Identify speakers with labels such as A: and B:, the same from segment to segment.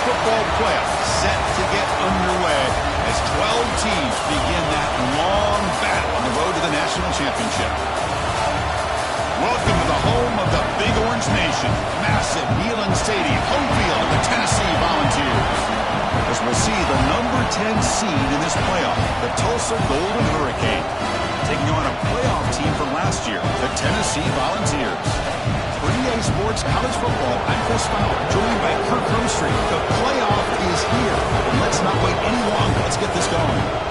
A: football playoff set to get underway as 12 teams begin that long battle on the road to the national championship. Welcome to the home of the Big Orange Nation. Massive Neyland Stadium, home field of the Tennessee Volunteers. As we'll see the number 10 seed in this playoff, the Tulsa Golden Hurricane, taking on a playoff team from last year, the Tennessee Volunteers. For EA Sports College Football, I'm Chris Fowler, joined by Kirk Hermstreet. The playoff is here, and let's not wait any longer. Let's get this going.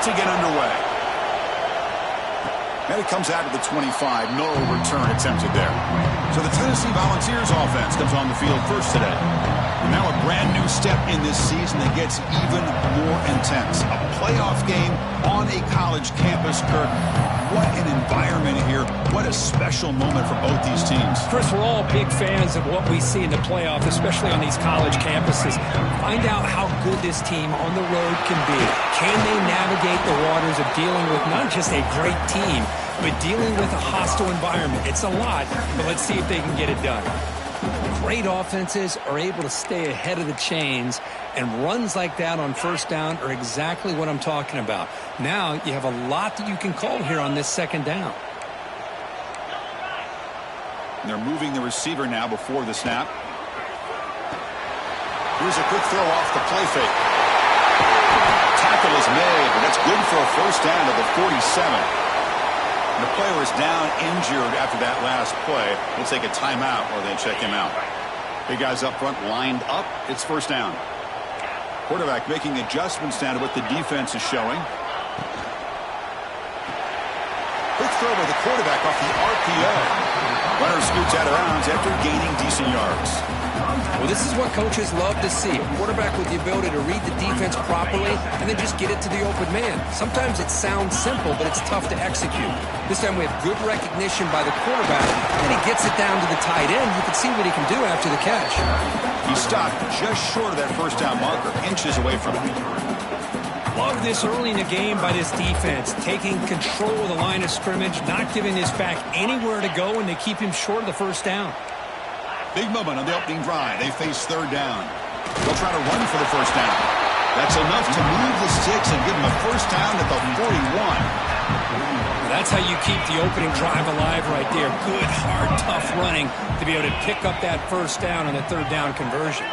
A: To get underway. And it comes out of the 25. No return attempted there. So the Tennessee Volunteers offense comes on the field first today. And now a brand new step in this season that gets even more intense. A playoff game on a college campus, Kirk. What an environment here. What a special moment for both these teams.
B: Chris, we're all big fans of what we see in the playoff, especially on these college campuses. Find out how good this team on the road can be. Can they navigate the waters of dealing with not just a great team, but dealing with a hostile environment? It's a lot, but let's see if they can get it done. Great offenses are able to stay ahead of the chains, and runs like that on first down are exactly what I'm talking about. Now you have a lot that you can call here on this second down.
A: And they're moving the receiver now before the snap. Here's a quick throw off the play fake. Tackle is made, but that's good for a first down to the 47. The player is down injured after that last play. We'll take a timeout or they check him out. Big guys up front lined up. It's first down. Quarterback making adjustments down to what the defense is showing. Quick throw by the quarterback off the RPO. Runner scoots out of bounds after gaining decent yards.
B: Well, this is what coaches love to see. A quarterback with the ability to read the defense properly and then just get it to the open man. Sometimes it sounds simple, but it's tough to execute. This time we have good recognition by the quarterback, and he gets it down to the tight end. You can see what he can do after the catch.
A: He stopped just short of that first down marker, inches away from it.
B: Love this early in the game by this defense, taking control of the line of scrimmage, not giving this back anywhere to go, and they keep him short of the first down.
A: Big moment on the opening drive. They face third down. They'll try to run for the first down. That's enough to move the sticks and give them a first down at the 41.
B: That's how you keep the opening drive alive right there. Good, hard, tough running to be able to pick up that first down on the third down conversion.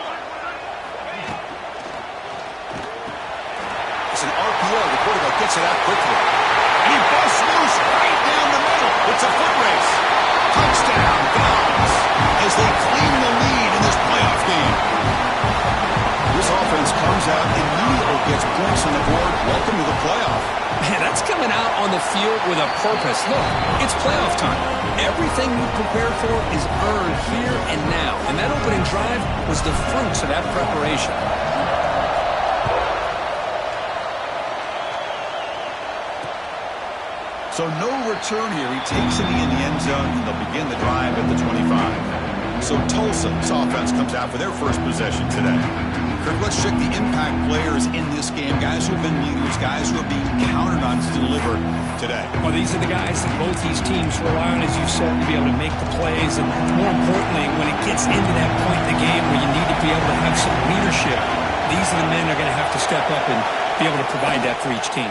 A: It's an RPO. The quarterback gets it out quickly. And he busts loose right down the middle. It's a foot race. Touchdown, Browns, as they claim the lead in this playoff game. This offense comes out immediately, gets points on the board. Welcome to the playoff.
B: Man, that's coming out on the field with a purpose. Look, it's playoff time. Everything you prepare for is earned here and now. And that opening drive was the fruits of that preparation.
A: So no return here. He takes it in the end zone, and they'll begin the drive at the 25. So Tulsa's offense comes out for their first possession today. Kirk, let's check the impact players in this game. Guys who have been leaders, guys who are being counted on to deliver today.
B: Well, these are the guys that both these teams rely on, as you said, to be able to make the plays. And more importantly, when it gets into that point in the game where you need to be able to have some leadership, these are the men that are going to have to step up and be able to provide that for each team.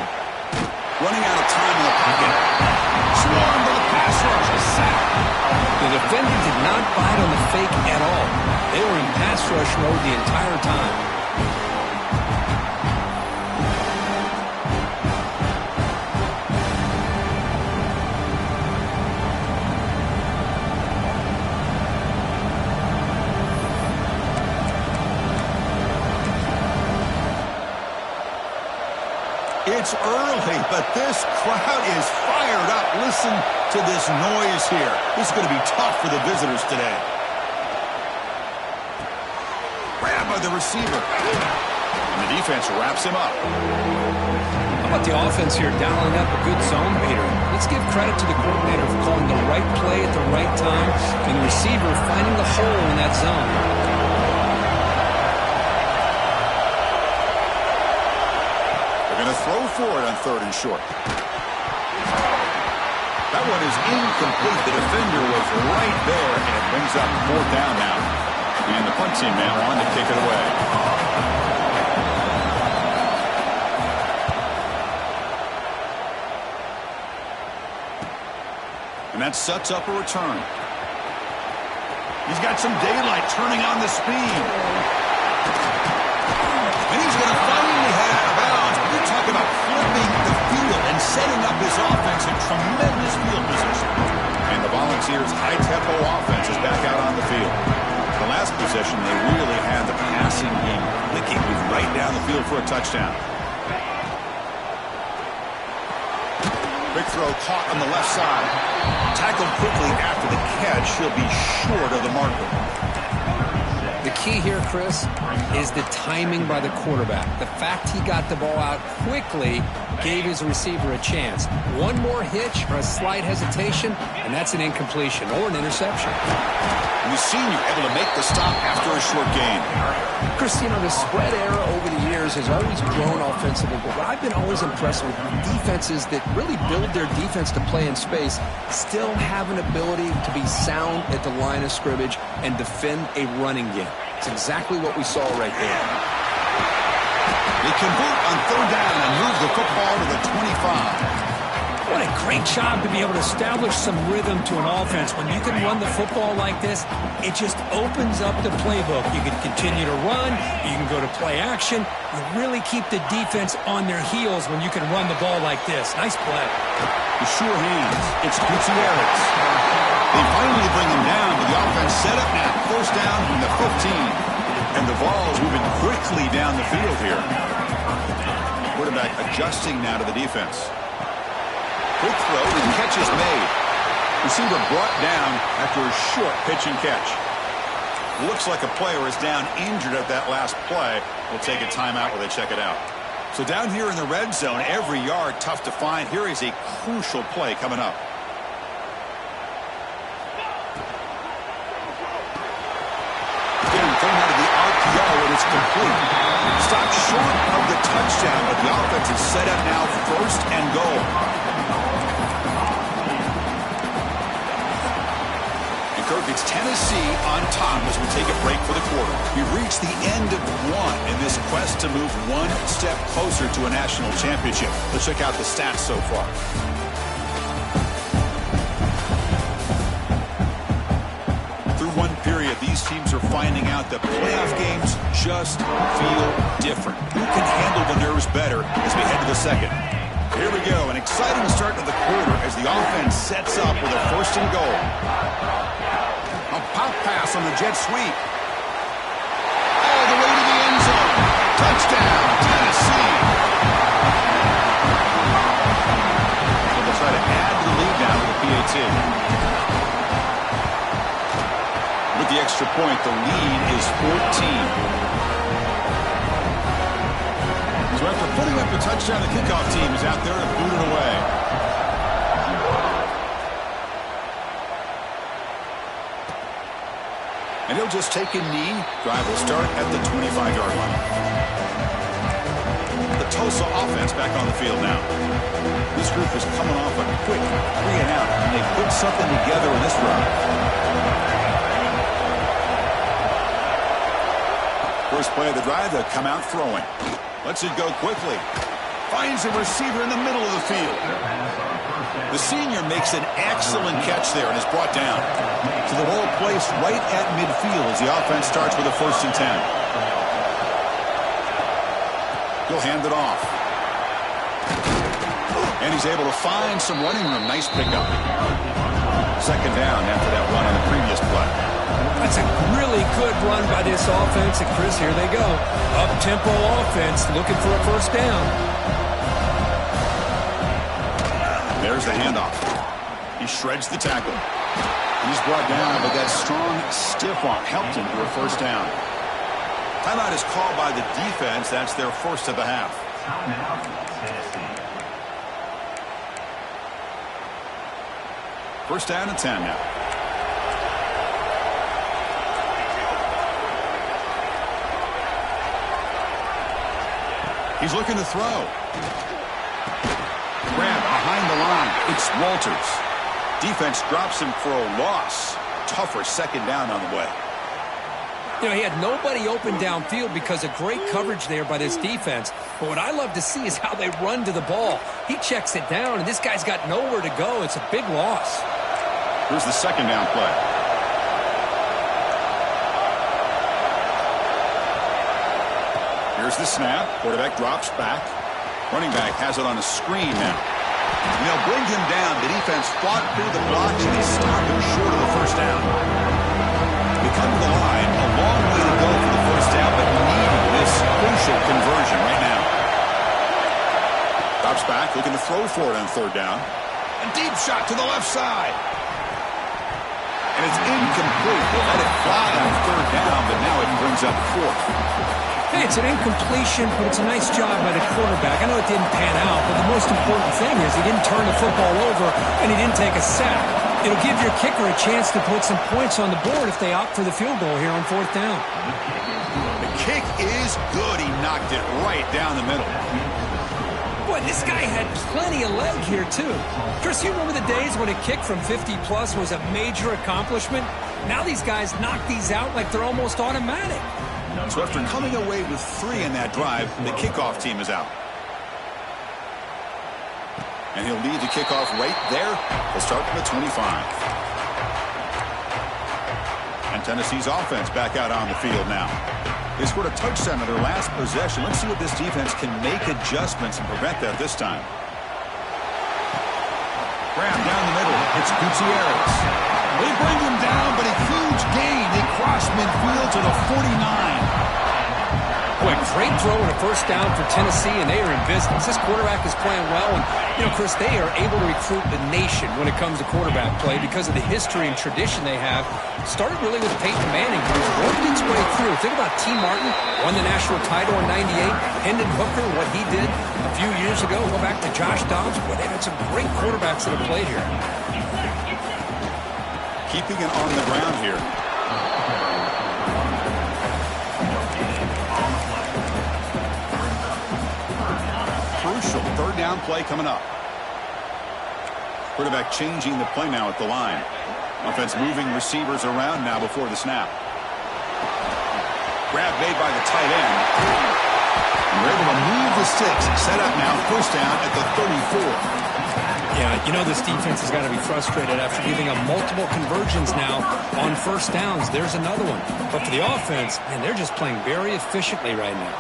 A: Running out of time in the pocket. Swarmed by the pass rush. A sack.
B: The defender did not bite on the fake at all. They were in pass rush mode the entire time.
A: It's early, but this crowd is fired up. Listen to this noise here. This is going to be tough for the visitors today. Grabbed by the receiver. And the defense wraps him up.
B: How about the offense here dialing up a good zone beater? Let's give credit to the coordinator for calling the right play at the right time and the receiver finding the hole in that zone.
A: They're going to throw for it on 3rd and short. That one is incomplete. The defender was right there, and it brings up 4th down now. And the punt team now on to kick it away. And that sets up a return. He's got some daylight turning on the speed. And he's going to finally head out of bounds. But you're talking about flipping the field and setting up his offense in tremendous field position. And the Volunteers' high-tempo offense is back out on the field. The last possession, they really had the passing game clicking, moved right down the field for a touchdown. Big throw caught on the left side. Tackled quickly after the catch. He'll be short of the marker.
B: The key here, Chris, is the timing by the quarterback. The fact he got the ball out quickly gave his receiver a chance. One more hitch or a slight hesitation, and that's an incompletion or an interception.
A: And the senior able to make the stop after a short gain.
B: Chris, you know, the spread era over the years has always grown offensively, but I've been always impressed with defenses that really build their defense to play in space, still have an ability to be sound at the line of scrimmage and defend a running game. It's exactly what we saw right there.
A: They convert on 3rd down and move the football to the 25.
B: What a great job to be able to establish some rhythm to an offense. When you can run the football like this, it just opens up the playbook. You can continue to run. You can go to play action. You really keep the defense on their heels when you can run the ball like this. Nice play.
A: The sure hands. It's Gutierrez. They finally bring him down, but the offense set up now. 1st down from the 15. And the ball is moving quickly down the field here. Quarterback adjusting now to the defense. Quick throw, and catch is made. Receiver brought down after a short pitch and catch. Looks like a player is down injured at that last play. We'll take a timeout while they check it out. So down here in the red zone, every yard tough to find. Here is a crucial play coming up. Again, thrown out of the RPO, and it's complete. Stopped short of the touchdown, but the offense is set up now 1st and goal. It's Tennessee on top as we take a break for the quarter. We've reached the end of one in this quest to move one step closer to a national championship. Let's check out the stats so far. Through one period, these teams are finding out that playoff games just feel different. Who can handle the nerves better as we head to the second? Here we go, an exciting start to the quarter as the offense sets up with a 1st and goal. A pop pass on the jet sweep. All the way to the end zone. Touchdown, Tennessee. So they'll try to add to the lead now with the PAT. With the extra point, the lead is 14. So after putting up a touchdown, the kickoff team is out there to boot it away. And he'll just take a knee. Drive will start at the 25-yard line. The Tulsa offense back on the field now. This group is coming off a quick 3-and-out, and they put something together in this run. First play of the drive, they'll come out throwing. Lets it go quickly. Finds a receiver in the middle of the field. The senior makes an excellent catch there and is brought down. So the ball placed right at midfield as the offense starts with a 1st and 10. He'll hand it off. And he's able to find some running room. Nice pickup. 2nd down after that run on the previous play.
B: That's a really good run by this offense. And Chris, here they go. Up-tempo offense looking for a 1st down.
A: There's the handoff. He shreds the tackle. He's brought down, but that strong, stiff arm helped him to a 1st down. Timeout is called by the defense. That's their 1st of the half. First down and 10 now. He's looking to throw. Grab behind the line. It's Walters. Defense drops him for a loss. Tougher second down on the way.
B: You know, he had nobody open downfield because of great coverage there by this defense. But what I love to see is how they run to the ball. He checks it down, and this guy's got nowhere to go. It's a big loss.
A: Here's the second down play. Here's the snap. Quarterback drops back. Running back has it on a screen now. And they'll bring him down. The defense fought through the blocks, and they stopped him short of the first down. They come to the line. A long way to go for the first down, but needing this crucial conversion right now. Drops back, looking to throw for it on third down. A deep shot to the left side. And it's incomplete. They let it fly on third down, but now it brings up fourth.
B: Hey, it's an incompletion, but it's a nice job by the quarterback. I know it didn't pan out, but the most important thing is he didn't turn the football over and he didn't take a sack. It'll give your kicker a chance to put some points on the board if they opt for the field goal here on fourth down.
A: The kick is good. He knocked it right down the middle.
B: Boy, this guy had plenty of leg here, too. Chris, you remember the days when a kick from 50-plus was a major accomplishment? Now these guys knock these out like they're almost automatic.
A: So after coming away with 3 in that drive, the kickoff team is out. And he'll lead the kickoff right there. They'll start from the 25. And Tennessee's offense back out on the field now. They scored a touchdown on their last possession. Let's see if this defense can make adjustments and prevent that this time. Grab down the middle. It's Gutierrez. They bring him down, but a huge gain. They cross midfield to the 49.
B: Boy, great throw and a first down for Tennessee, and they are in business. This quarterback is playing well, and, you know, Chris, they are able to recruit the nation when it comes to quarterback play because of the history and tradition they have. Started really with Peyton Manning, who's worked its way through. Think about T. Martin, won the national title in '98. Hendon Hooker, what he did a few years ago. Go back to Josh Dobbs. Boy, they've had some great quarterbacks that have played here.
A: Keeping it on the ground here. Crucial third down play coming up. Quarterback changing the play now at the line. Offense moving receivers around now before the snap. Grab made by the tight end. And they're able to move the sticks. Set up now, first down at the 34.
B: Yeah, you know this defense has got to be frustrated after giving up multiple conversions now on first downs. There's another one. But for the offense, man, they're just playing very efficiently right now.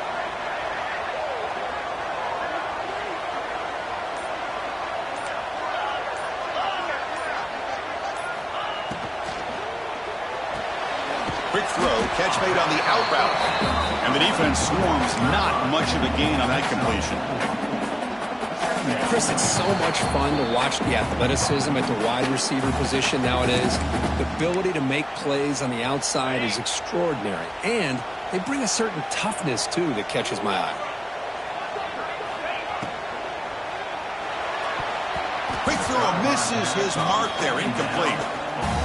A: Quick throw, catch made on the out route. And the defense swarms, not much of a gain on that completion.
B: Chris, it's so much fun to watch the athleticism at the wide receiver position nowadays. The ability to make plays on the outside is extraordinary. And they bring a certain toughness, too, that catches my eye.
A: Quick throw misses his mark there, incomplete.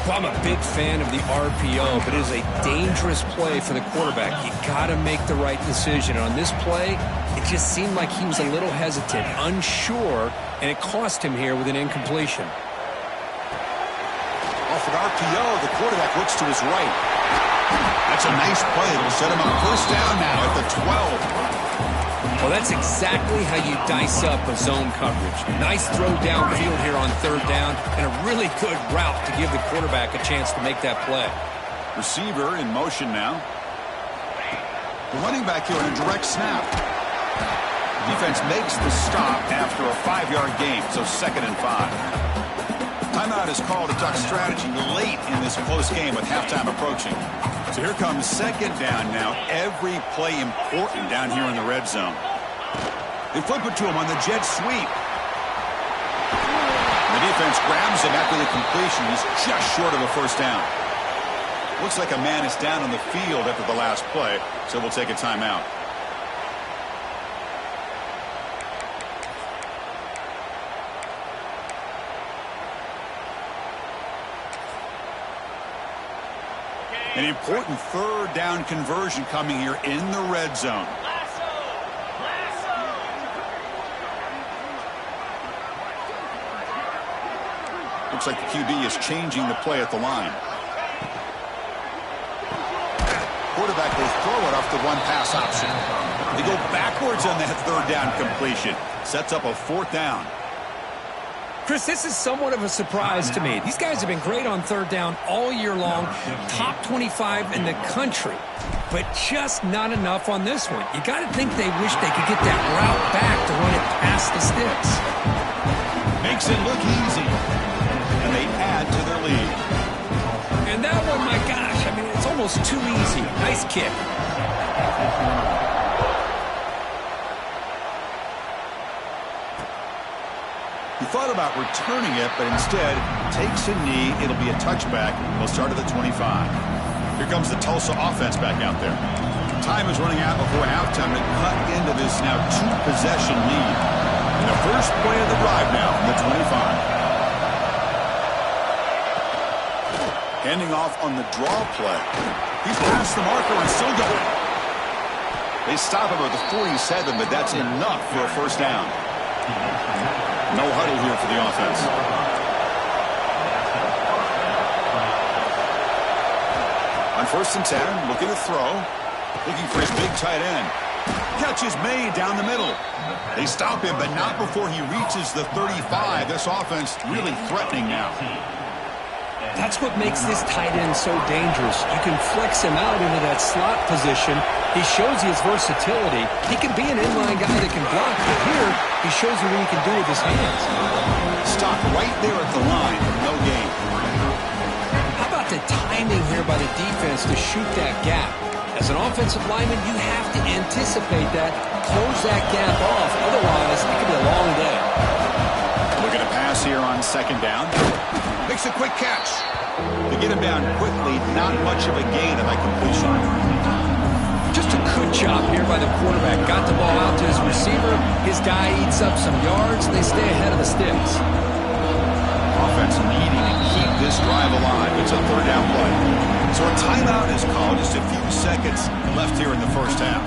B: Well, I'm a big fan of the RPO, but it is a dangerous play for the quarterback. You got to make the right decision. And on this play, it just seemed like he was a little hesitant, unsure, and it cost him here with an incompletion.
A: Off an RPO, the quarterback looks to his right. That's a nice play. It'll set him up first down now at the 12.
B: Well, that's exactly how you dice up a zone coverage. Nice throw downfield here on third down, and a really good route to give the quarterback a chance to make that play.
A: Receiver in motion now. The running back here in a direct snap. Defense makes the stop after a 5-yard gain, so 2nd and 5. Timeout is called to duck strategy late in this close game with halftime approaching. So here comes 2nd down now. Every play important down here in the red zone. They flip it to him on the jet sweep. The defense grabs him after the completion. He's just short of a first down. Looks like a man is down on the field after the last play, so we'll take a timeout. An important third down conversion coming here in the red zone. Looks like the QB is changing the play at the line. Quarterback will throw it off the one pass option. They go backwards on that third down completion. Sets up a fourth down.
B: Chris, this is somewhat of a surprise to me. These guys have been great on third down all year long. Top 25 in the country. But just not enough on this one. You got to think they wish they could get that route back to run it past the sticks.
A: Makes it look easy. And they add to their lead.
B: And that one, my gosh, I mean, it's almost too easy. Nice kick.
A: He thought about returning it, but instead takes a knee. It'll be a touchback. We'll start at the 25. Here comes the Tulsa offense back out there. Time is running out before halftime to cut into this now two-possession lead. And the first play of the drive now from the 25. Handing off on the draw play. He's past the marker and still going. They stop him at the 47, but that's enough for a first down. No huddle here for the offense. On 1st and 10, looking to throw. Looking for his big tight end. Catch is made down the middle. They stop him, but not before he reaches the 35. This offense really threatening now.
B: That's what makes this tight end so dangerous. You can flex him out into that slot position. He shows you his versatility. He can be an inline guy that can block, but here he shows you what he can do with his hands.
A: Stop right there at the line. No gain.
B: How about the timing here by the defense to shoot that gap? As an offensive lineman, you have to anticipate that, close that gap off. Otherwise, it could be a long day.
A: Looking to pass here on 2nd down. Makes a quick catch. To get him down quickly, not much of a gain on that completion.
B: Just a good job here by the quarterback. Got the ball out to his receiver. His guy eats up some yards. They stay ahead of the sticks.
A: Offense needing to keep this drive alive. It's a 3rd down play. So a timeout is called. Just a few seconds left here in the first half.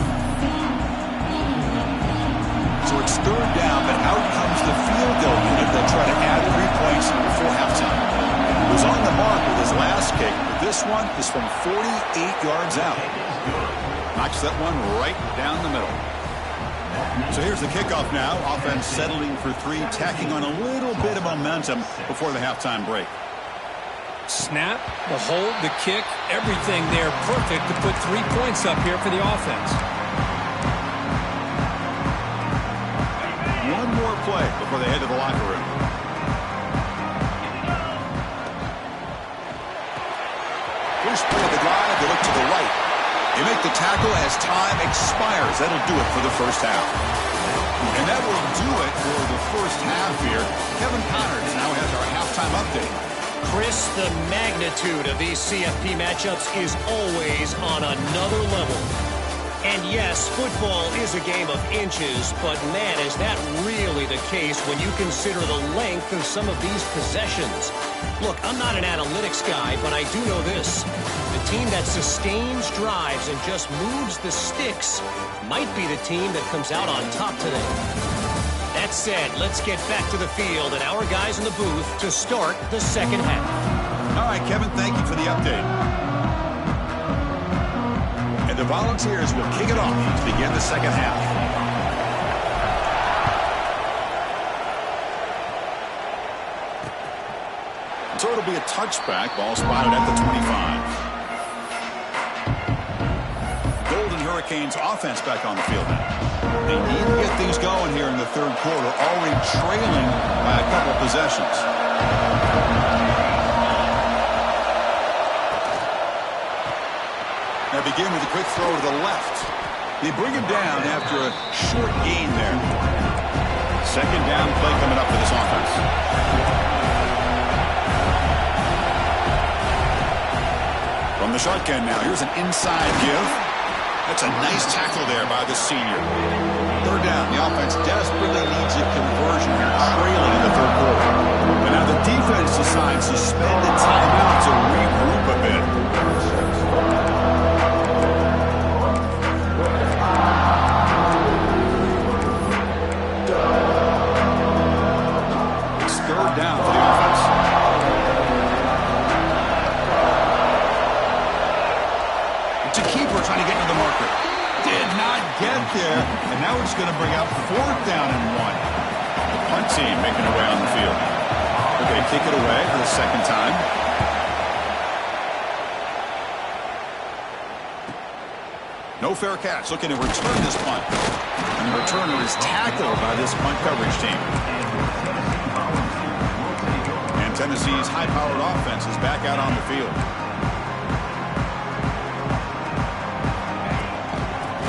A: So it's 3rd down, but out comes the field goal unit. They'll try to add 3 points before halftime. He was on the mark with his last kick, but this one is from 48 yards out. Knocks that one right down the middle. So here's the kickoff now. Offense settling for 3, tacking on a little bit of momentum before the halftime break.
B: Snap, the hold, the kick, everything there perfect to put 3 points up here for the offense.
A: One more play before they head to the locker room. First play of the drive, they look to the right. They make the tackle as time expires. That'll do it for the first half. And that will do it for the first half here. Kevin Connors now has our halftime update.
C: Chris, the magnitude of these CFP matchups is always on another level. And yes, football is a game of inches, but man, is that really the case when you consider the length of some of these possessions. Look, I'm not an analytics guy, but I do know this. The team that sustains drives and just moves the sticks might be the team that comes out on top today. That said, let's get back to the field and our guys in the booth to start the second half.
A: All right, Kevin, thank you for the update. And the Volunteers will kick it off to begin the second half. So it'll be a touchback. Ball spotted at the 25. Golden Hurricanes offense back on the field now. They need to get things going here in the 3rd quarter, already trailing by a couple possessions. Now begin with a quick throw to the left. They bring him down after a short gain there. 2nd down play coming up for this offense. From the shotgun now, here's an inside give. That's a nice tackle there by the senior. 3rd down, the offense desperately needs a conversion here, trailing in the 3rd quarter. And now the defense decides to suspend the timeout to regroup a bit. That's going to bring up 4th down and 1. The punt team making their way on the field. Okay, kick it away for the second time. No fair catch, looking to return this punt. And the returner is tackled by this punt coverage team. And Tennessee's high-powered offense is back out on the field.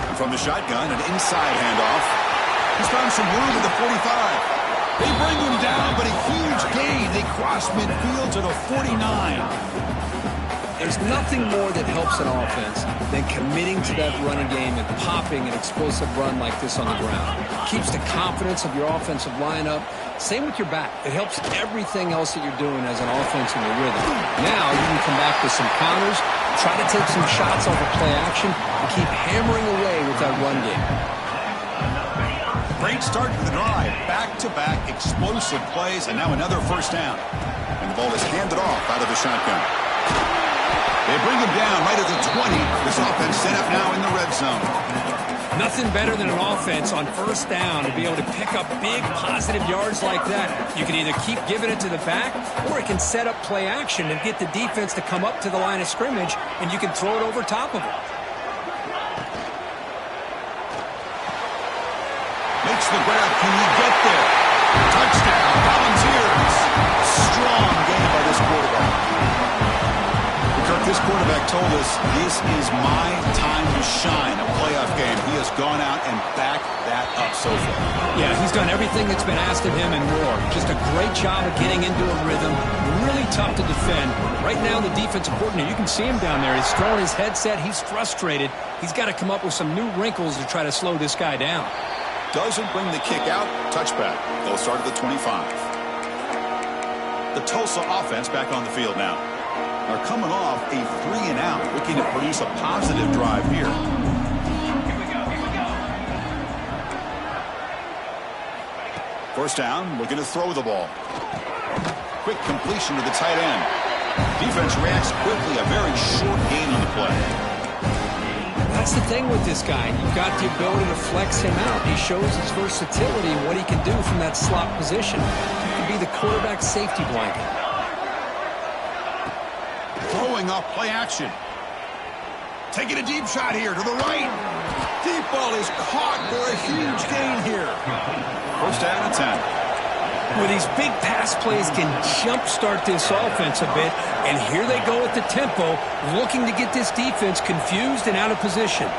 A: And from the shotgun, an inside handoff. He's found some room at the 45. They bring him down, but a huge gain. They cross midfield to the 49.
B: There's nothing more that helps an offense than committing to that running game and popping an explosive run like this on the ground. Keeps the confidence of your offensive lineup. Same with your back. It helps everything else that you're doing as an offense in your rhythm. Now you can come back with some counters, try to take some shots off of play action, and keep hammering away with that run game.
A: Great start to the drive. Back-to-back explosive plays, and now another first down. And the ball is handed off out of the shotgun. They bring him down right at the 20. This offense set up now in the red zone.
B: Nothing better than an offense on first down to be able to pick up big positive yards like that. You can either keep giving it to the back, or it can set up play action and get the defense to come up to the line of scrimmage, and you can throw it over top of it.
A: Makes the grab. Can he get there? Touchdown. Volunteers. Strong game by this quarterback. Kirk, this quarterback told us this is my time to shine, a playoff game. He has gone out and backed that up so far.
B: Yeah, he's done everything that's been asked of him and more. Just a great job of getting into a rhythm. Really tough to defend. Right now, the defensive coordinator, you can see him down there. He's throwing his headset. He's frustrated. He's got to come up with some new wrinkles to try to slow this guy down.
A: Doesn't bring the kick out. Touchback. They'll start at the 25. The Tulsa offense back on the field now. Are coming off a 3-and-out, looking to produce a positive drive here. First down, looking to throw the ball. Quick completion to the tight end. Defense reacts quickly, a very short gain on the play.
B: That's the thing with this guy. You've got the ability to flex him out. He shows his versatility and what he can do from that slot position. He can be the quarterback safety blanket.
A: Throwing off play action. Taking a deep shot here to the right. Deep ball is caught for a huge gain here. First down and 10.
B: Well, these big pass plays can jumpstart this offense a bit, and here they go at the tempo, looking to get this defense confused and out of position.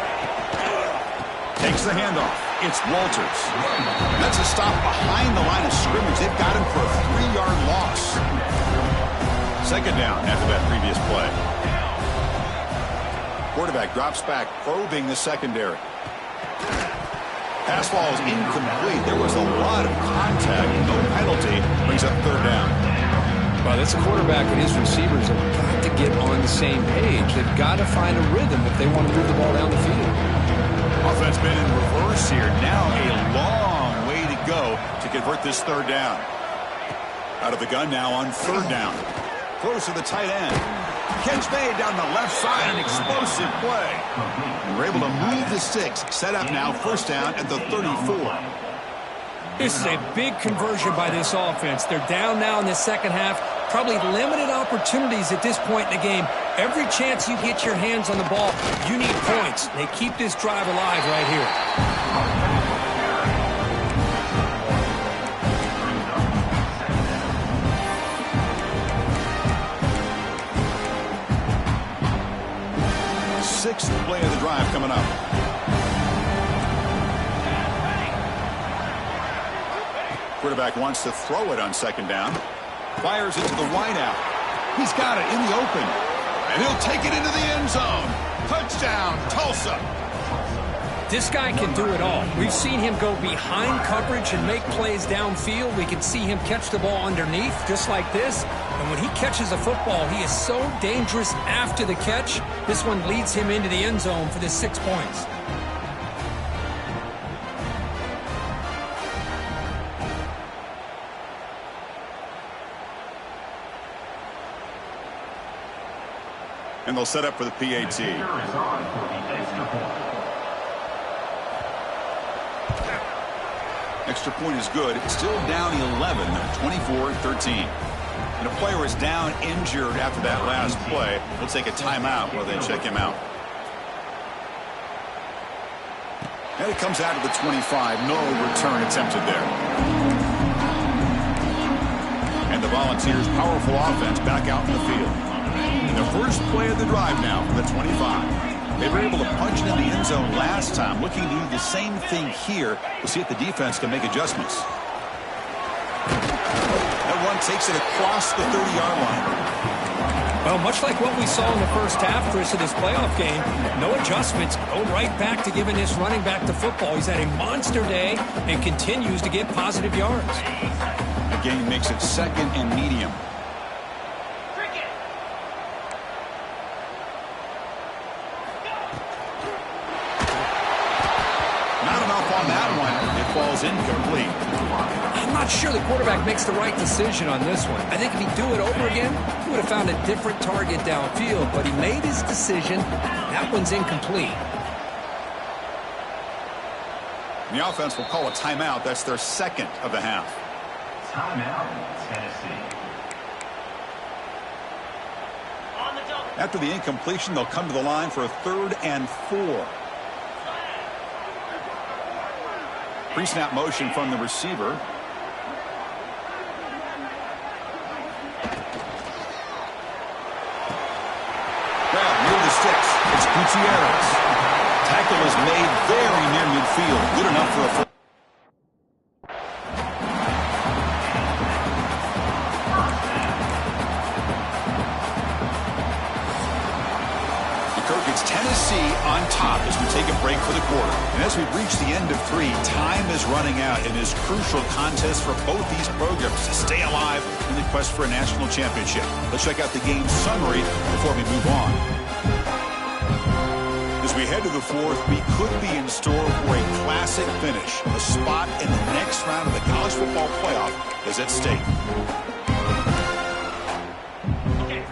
A: Takes the handoff. It's Walters. That's a stop behind the line of scrimmage. They've got him for a 3-yard loss. Second down after that previous play. Quarterback drops back, probing the secondary. Pass ball is incomplete. There was a lot of contact. No penalty. Brings up third down.
B: Well, this quarterback and his receivers have got to get on the same page. They've got to find a rhythm if they want to move the ball down the field.
A: Offense been in reverse here. Now a long way to go to convert this third down. Out of the gun now on third down. Close to the tight end. Catch made down the left side. An explosive play. And we're able to move the sticks. Set up now first down at the 34.
B: This is a big conversion by this offense. They're down now in the second half. Probably limited opportunities at this point in the game. Every chance you get your hands on the ball, you need points. They keep this drive alive right here.
A: 6th play of the drive coming up. Quarterback wants to throw it on second down. Fires it to the wideout. He's got it in the open. And he'll take it into the end zone. Touchdown, Tulsa.
B: This guy can do it all. We've seen him go behind coverage and make plays downfield. We can see him catch the ball underneath, just like this. And when he catches a football, he is so dangerous after the catch. This one leads him into the end zone for the 6 points.
A: And they'll set up for the PAT. extra point is good. It's still down 11, 24-13. And a player is down injured after that last play. We'll take a timeout while they check him out. And it comes out of the 25. No return attempted there. And the Volunteers' powerful offense back out in the field. And the first play of the drive now for the 25. They were able to punch it in the end zone last time. Looking to do the same thing here. We'll see if the defense can make adjustments. That one takes it across the 30-yard line.
B: Well, much like what we saw in the first half, Chris, of this playoff game, no adjustments. Go right back to giving this running back the football. He's had a monster day and continues to get positive yards.
A: The game makes it second and medium. Not enough on that one. It falls incomplete.
B: I'm not sure the quarterback makes the right decision on this one. I think if he'd do it over again, he would have found a different target downfield, but he made his decision. That one's incomplete.
A: The offense will call a timeout. That's their second of the half.
D: Timeout, Tennessee.
A: After the incompletion, they'll come to the line for a 3rd and 4. Pre-snap motion from the receiver. Grab near the sticks. It's Gutierrez. Tackle is made very near midfield. Good enough for a first. Tennessee on top as we take a break for the quarter. And as we reach the end of 3, time is running out in this crucial contest for both these programs to stay alive in the quest for a national championship. Let's check out the game summary before we move on. As we head to the 4th, we could be in store for a classic finish. A spot in the next round of the college football playoff is at stake.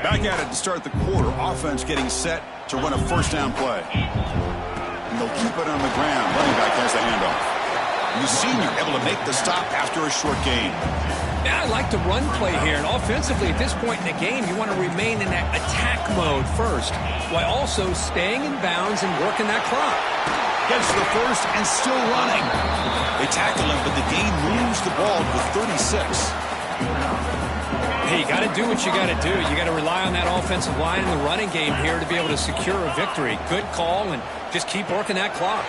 A: Back at it to start the quarter. Offense getting set to run a first down play. And they'll keep it on the ground. Running back has the handoff. You senior able to make the stop after a short gain.
B: Yeah, I like the run play here. And offensively, at this point in the game, you want to remain in that attack mode first, while also staying in bounds and working that clock.
A: Gets to the first and still running. They tackle him, but the gain moves the ball to 36.
B: Hey, you got to do what you got to do. You got to rely on that offensive line in the running game here to be able to secure a victory. Good call, and just keep working that clock.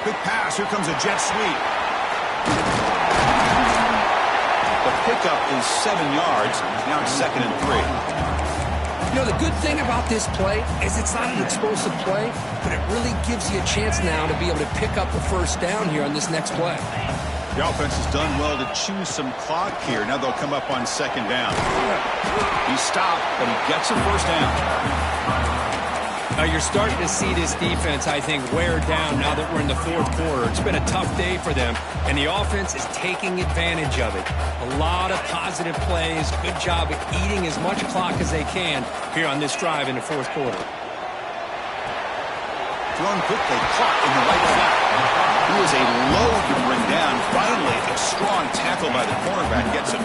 A: Quick pass. Here comes a jet sweep. The pickup is 7 yards. Now it's 2nd and 3.
B: You know, the good thing about this play is it's not an explosive play, but it really gives you a chance now to be able to pick up the first down here on this next play.
A: The offense has done well to chew some clock here. Now they'll come up on 2nd down. He stopped, but he gets a first down.
B: Now you're starting to see this defense, I think, wear down now that we're in the 4th quarter. It's been a tough day for them, and the offense is taking advantage of it. A lot of positive plays. Good job at eating as much clock as they can here on this drive in the 4th quarter.
A: Thrown quickly, caught in the right flat. It was a load to bring down. Finally, a strong tackle by the cornerback gets him.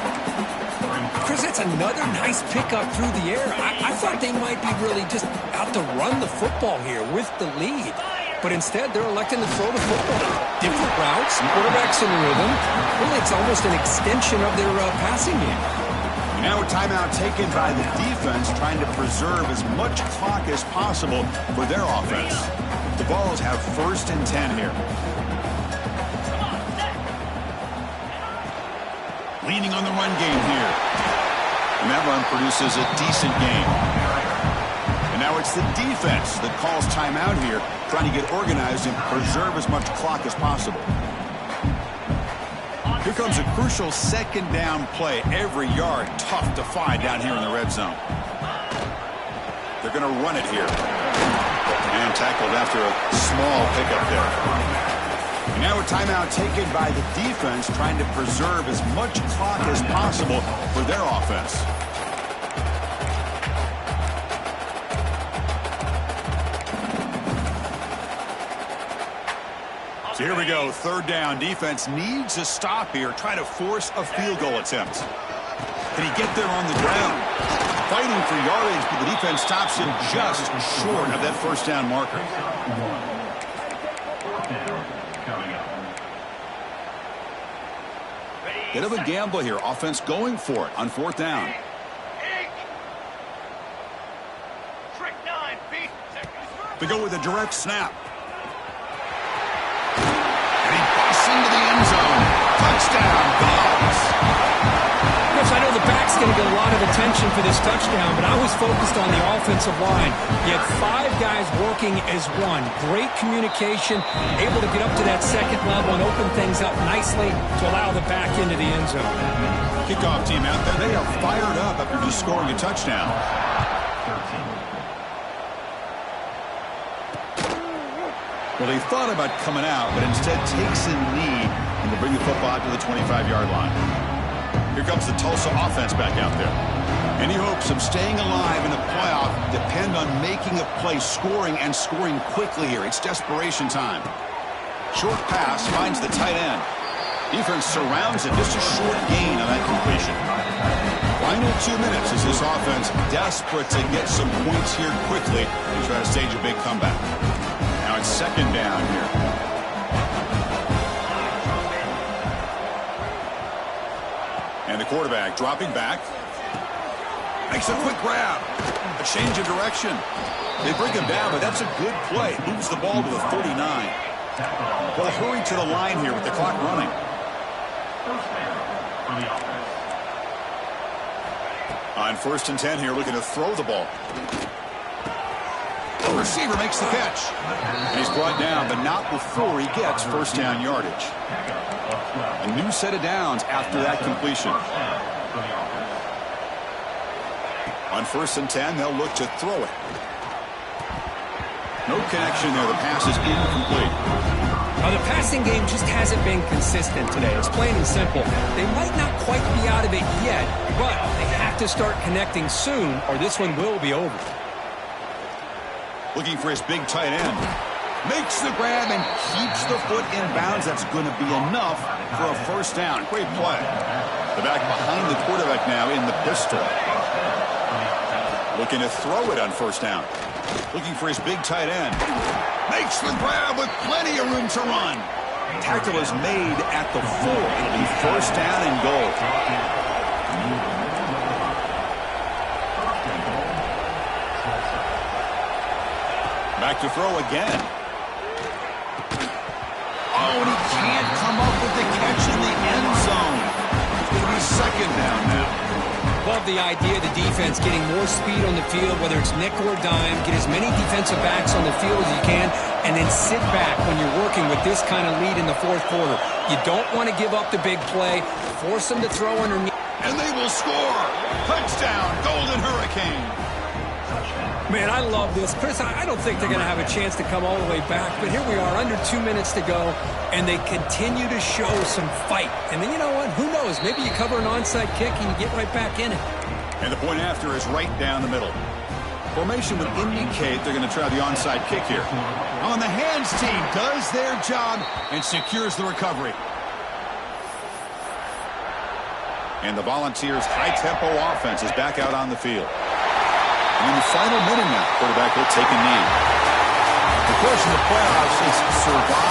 B: Chris, that's another nice pickup through the air. I thought they might be really just out to run the football here with the lead. But instead, they're electing to throw the football. Different routes, quarterbacks in rhythm. Really, it's almost an extension of their passing game.
A: Now a timeout taken by the defense, trying to preserve as much clock as possible for their offense. The Vols have 1st and 10 here. Leaning on the run game here. And that run produces a decent gain. And now it's the defense that calls timeout here, trying to get organized and preserve as much clock as possible. Here comes a crucial 2nd down play. Every yard tough to find down here in the red zone. They're going to run it here. And tackled after a small pickup there. And now a timeout taken by the defense, trying to preserve as much clock as possible for their offense. So Here we go, third down. Defense needs a stop here. Try to force a field goal attempt. Can he get there on the ground? Fighting for yardage, but the defense stops him just short of that first down marker. Bit of a gamble here. Offense going for it on fourth down. They go with a direct snap. And he busts into the end zone. Touchdown, Dogs.
B: Chris, I know the back's going to get a lot of attention for this touchdown, but I was focused on the offensive line. You had 5 guys working as one. Great communication, able to get up to that second level and open things up nicely to allow the back into the end zone.
A: Kickoff team out there. They are fired up after just scoring a touchdown. Well, he thought about coming out, but instead takes a knee and will bring the football out to the 25-yard line. Here comes the Tulsa offense back out there. Any hopes of staying alive in the playoff depend on making a play, scoring, and scoring quickly here. It's desperation time. Short pass finds the tight end. Defense surrounds it. Just a short gain on that completion. Final 2 minutes as this offense desperate to get some points here quickly and try to stage a big comeback. Now it's second down here. And the quarterback dropping back. Makes a quick grab. A change of direction. They bring him down, but that's a good play. Moves the ball to the 49. Well, hurry to the line here with the clock running. On 1st and 10 here, looking to throw the ball. The receiver makes the catch. And he's brought down, but not before he gets first down yardage. A new set of downs after that completion. On 1st and 10, they'll look to throw it. No connection there. The pass is incomplete.
B: Now, the passing game just hasn't been consistent today. It's plain and simple. They might not quite be out of it yet, but they have to start connecting soon, or this one will be over.
A: Looking for his big tight end. Makes the grab and keeps the foot in bounds. That's going to be enough for a first down. Great play. The back behind the quarterback now in the pistol. Looking to throw it on first down. Looking for his big tight end. Makes the grab with plenty of room to run. Tackle is made at the 4. It'll be first down and goal. Back to throw again. Oh, and he can't come up with the catch in the end zone. It's going to be second down now.
B: Love the idea of the defense getting more speed on the field, whether it's nickel or dime. Get as many defensive backs on the field as you can, and then sit back when you're working with this kind of lead in the fourth quarter. You don't want to give up the big play. Force them to throw underneath.
A: And they will score. Touchdown, Golden Hurricane.
B: Man, I love this. Chris, I don't think they're going to have a chance to come all the way back, but here we are, under 2 minutes to go, and they continue to show some fight. And then, you know what? Who knows? Maybe you cover an onside kick and you get right back in it.
A: And the point after is right down the middle. Formation would indicate they're going to try the onside kick here. On the hands team does their job and secures the recovery. And the Volunteers' high-tempo offense is back out on the field. And in the final minute now, quarterback will take a knee. The question of the playoffs is survive.